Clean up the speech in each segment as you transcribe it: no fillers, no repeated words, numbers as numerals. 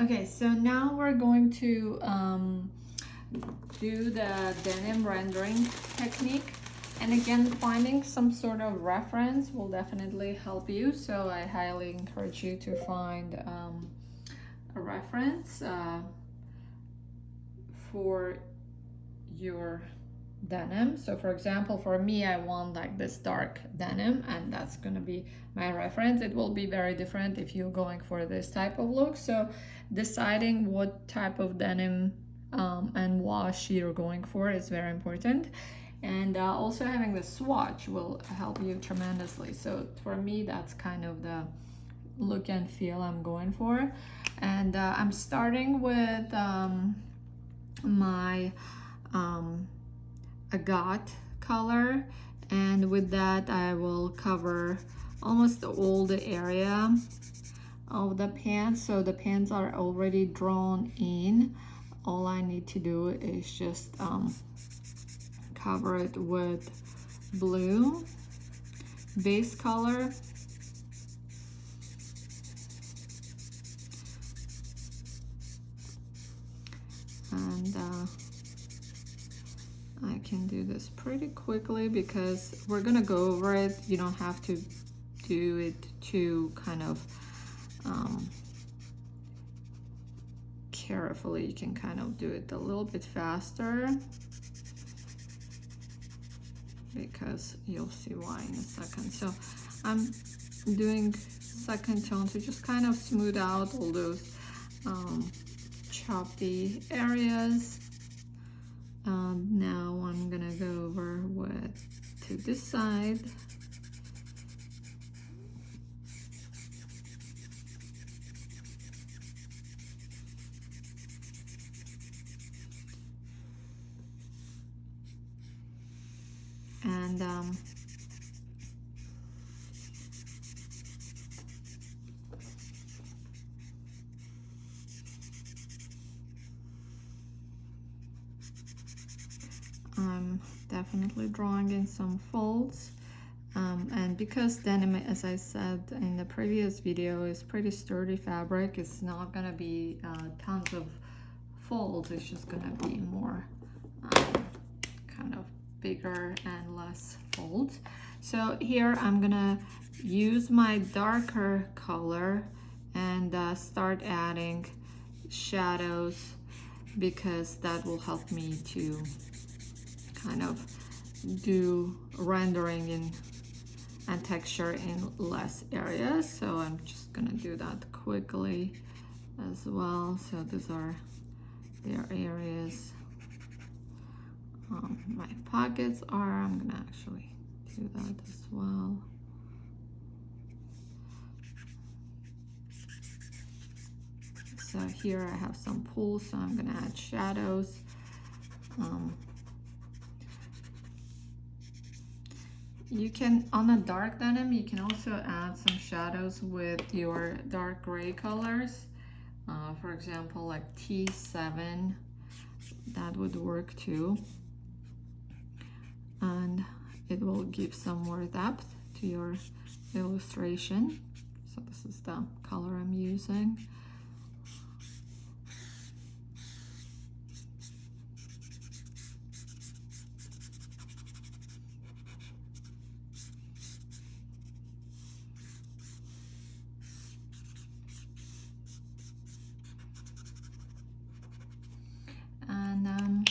Okay, so now we're going to do the denim rendering technique. And again, finding some sort of reference will definitely help you. So I highly encourage you to find a reference for your denim. So for example, for me, I want like this dark denim, and that's gonna be my reference. It will be very different if you're going for this type of look. So deciding what type of denim and wash you're going for is very important. And also having the swatch will help you tremendously. So for me, that's kind of the look and feel I'm going for. And I'm starting with my agate color, and with that I will cover almost all the area of the pants. So the pants are already drawn in. All I need to do is just cover it with blue base color. And I can do this pretty quickly because we're gonna go over it. You don't have to do it too kind of carefully. You can kind of do it a little bit faster, because you'll see why in a second. So I'm doing second tone to just kind of smooth out all those choppy areas. Now I'm gonna go over to this side. And I'm definitely drawing in some folds. And because denim, as I said in the previous video, is pretty sturdy fabric, it's not gonna be tons of folds. It's just gonna be more kind of bigger and less folds. So here I'm gonna use my darker color and start adding shadows, because that will help me to kind of do rendering and texture in less areas. So I'm just gonna do that quickly as well. So these are their areas my pockets are. I'm gonna actually do that as well. So here I have some pools, so I'm gonna add shadows. You can, on a dark denim, you can also add some shadows with your dark gray colors. For example, like T7, that would work too. And it will give some more depth to your illustration. So this is the color I'm using. And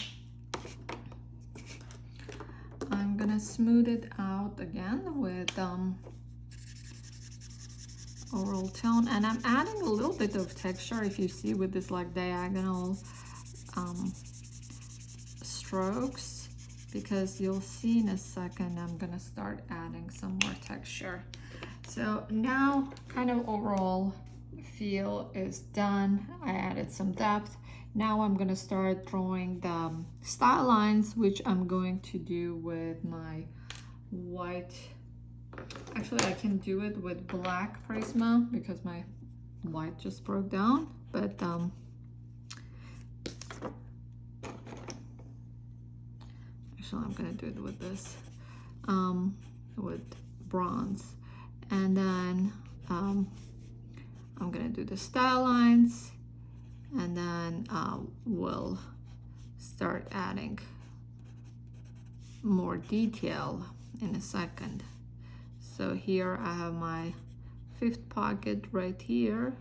I'm gonna smooth it out again with oral tone, and I'm adding a little bit of texture, if you see, with this like diagonal strokes, because you'll see in a second I'm gonna start adding some more texture. So now kind of overall feel is done. I added some depth. Now I'm gonna start drawing the style lines, which I'm going to do with my white. Actually, I can do it with black Prisma because my white just broke down, but actually I'm gonna do it with this, with bronze. And then I'm gonna do the style lines, and then we'll start adding more detail in a second. So here I have my 5th pocket right here.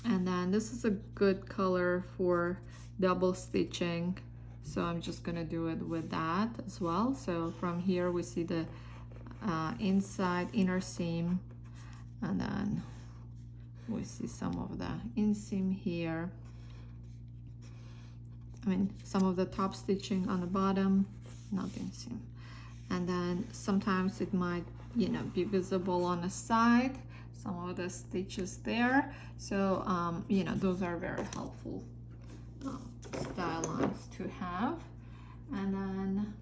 And then this is a good color for double stitching, so I'm just gonna do it with that as well. So from here we see the inside inner seam, and then we see some of the inseam here. I mean, some of the top stitching on the bottom, not inseam. And then sometimes it might, you know, be visible on the side, some of the stitches there. So, you know, those are very helpful style lines to have. And then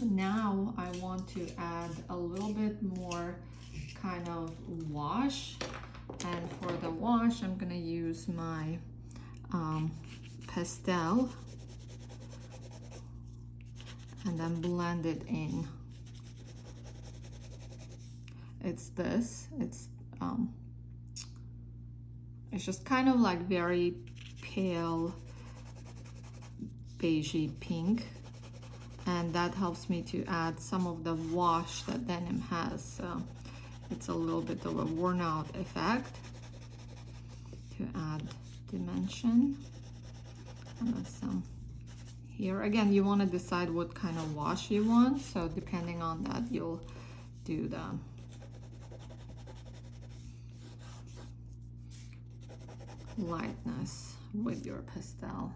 now I want to add a little bit more kind of wash. And for the wash, I'm gonna use my pastel and then blend it in. It's this, it's just kind of like very pale beigey pink, and that helps me to add some of the wash that denim has. So it's a little bit of a worn out effect to add dimension. And then some here. Again, you want to decide what kind of wash you want, so depending on that you'll do the lightness with your pastel.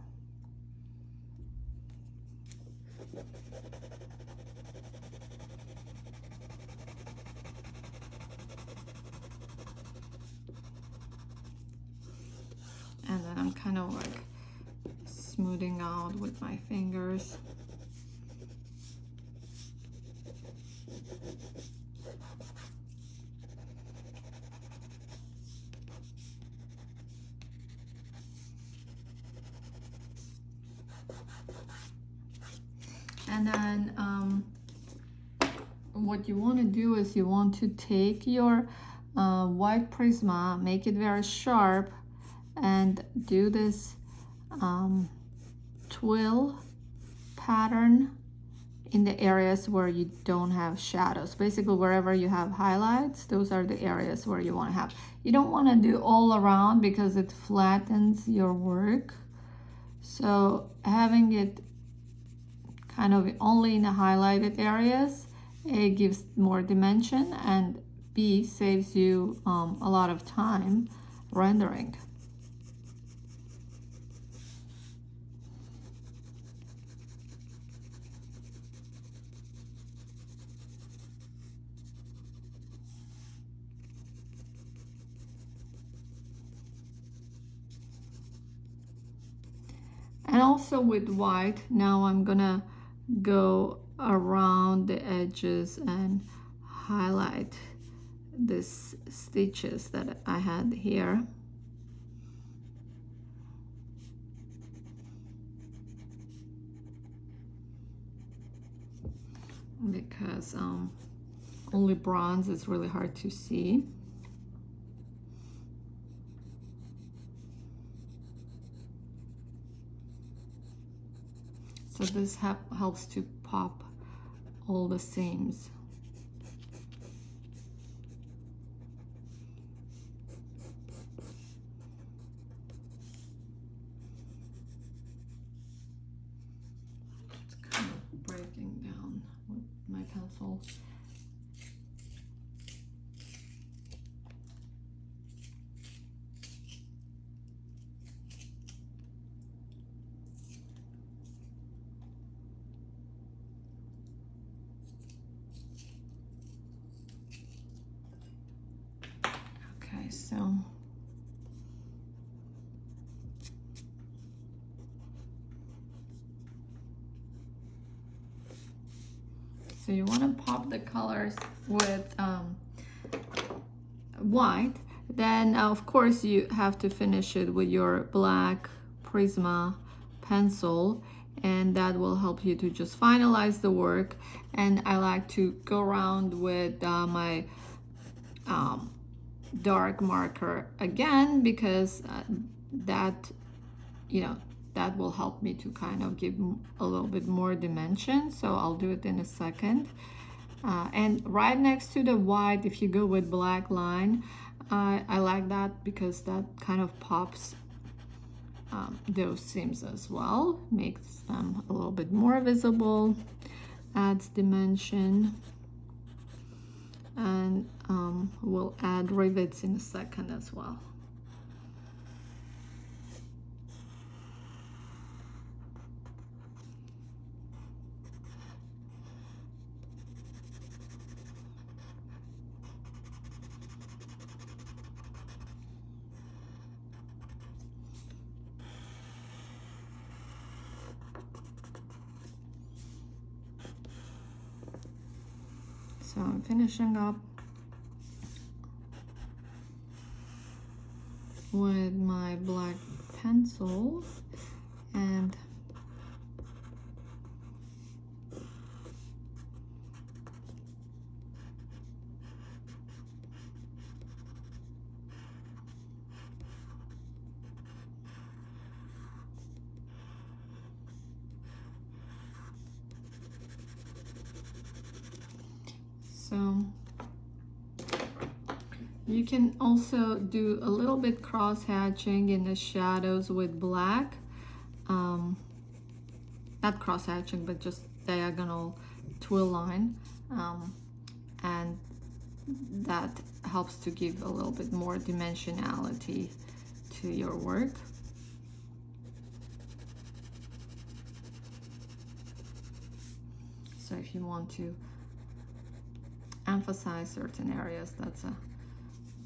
And then I'm kind of like smoothing out with my fingers. And then what you want to do is you want to take your white Prisma, make it very sharp, and do this twill pattern in the areas where you don't have shadows. Basically, wherever you have highlights, those are the areas where you want to have. You don't want to do all around because it flattens your work. So having it kind of only in the highlighted areas, A, gives more dimension, and B, saves you a lot of time rendering. And also with white, now I'm gonna go around the edges and highlight these stitches that I had here. Because only bronze is really hard to see. So this helps to pop all the seams. It's kind of breaking down with my pencil. So you want to pop the colors with white. Then of course you have to finish it with your black Prisma pencil, and that will help you to just finalize the work. And I like to go around with my dark marker again, because that, you know, that will help me to kind of give a little bit more dimension. So I'll do it in a second. And right next to the white, if you go with black line, I like that because that kind of pops those seams as well, makes them a little bit more visible, adds dimension. And we'll add rivets in a second as well. So I'm finishing up with my black pencil, and so you can also do a little bit cross hatching in the shadows with black. Not cross hatching, but just diagonal twill line. And that helps to give a little bit more dimensionality to your work. So if you want to emphasize certain areas, that's a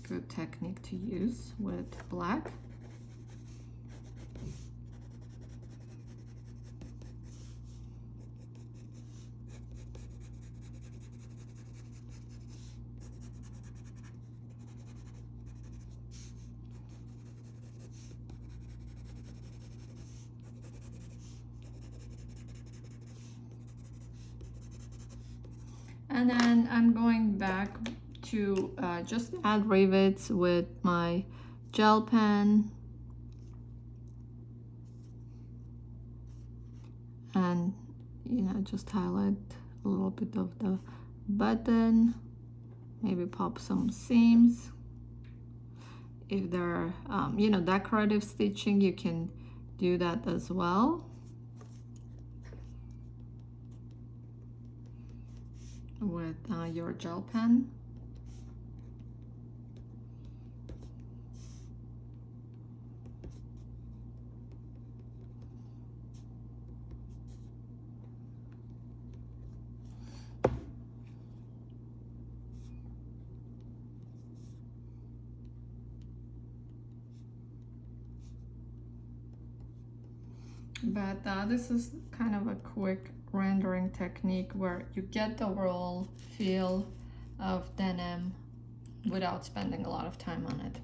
good technique to use with black. And then I'm going back to just add rivets with my gel pen, and just highlight a little bit of the button, maybe pop some seams. If there are decorative stitching, you can do that as well with your gel pen. But this is kind of a quick rendering technique where you get the overall feel of denim without spending a lot of time on it.